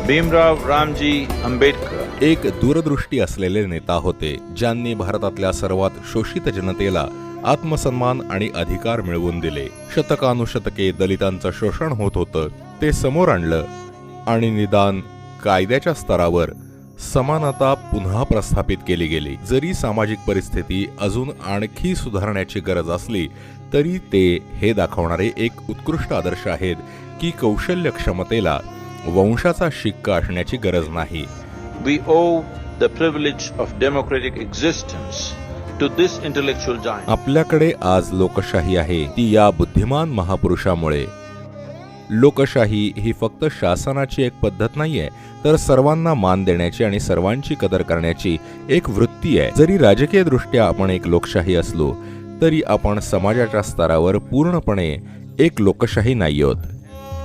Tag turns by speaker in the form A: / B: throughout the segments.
A: भीमराव रामजी आंबेडकर
B: एक दूरदृष्टी असलेले नेता होते, ज्यांनी भारतातल्या सर्वात शोषित जनतेला आत्मसन्मान आणि अधिकार मिळवून दिले. शतकानुशतके दलितांचं शोषण होत होतं, ते समोर आणलं आणि निदान कायद्याच्या स्तरावर समानता पुन्हा प्रस्थापित केली गेली. जरी सामाजिक परिस्थिती अजून आणखी सुधारण्याची गरज असली तरी ते हे दाखवणारे एक उत्कृष्ट आदर्श आहेत की कौशल्य क्षमतेला वंशाचा शिक्का असण्याची गरज नाही.
A: We owe the privilege of democratic existence to this intellectual giant.
B: आपल्याकडे आज लोकशाही आहे, ती या बुद्धिमान महापुरुषामुळे. लोकशाही ही फक्त शासनाची एक पद्धत नाहीये, तर सर्वांना मान देण्याची आणि सर्वांची कदर करण्याची एक वृत्ती आहे. जरी राजकीय दृष्ट्या आपण एक लोकशाही असलो तरी आपण समाजाच्या स्तरावर पूर्णपणे एक लोकशाही नाही आहोत.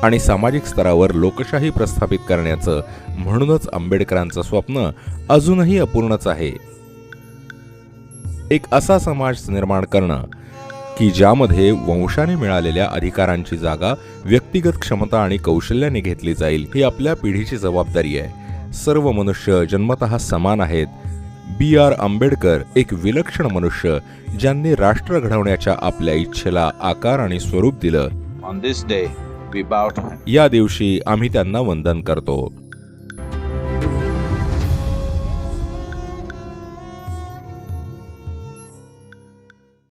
B: आणि सामाजिक स्तरावर लोकशाही प्रस्थापित करण्याचं म्हणूनच आंबेडकरांचं स्वप्न अजूनही अपूर्णच आहे. एक असा समाज निर्माण करणं की ज्यामध्ये वंशाने मिळालेल्या अधिकारांची जागा व्यक्तिगत क्षमता आणि कौशल्याने घेतली जाईल, ही आपल्या पिढीची जबाबदारी आहे. सर्व मनुष्य जन्मतः समान आहेत. B.R. आंबेडकर एक विलक्षण मनुष्य, ज्यांनी राष्ट्र घडवण्याच्या आपल्या इच्छेला आकार आणि स्वरूप दिलं.
A: On this day, we bow to him.
B: या दिवशी आम्ही त्यांना वंदन करतो.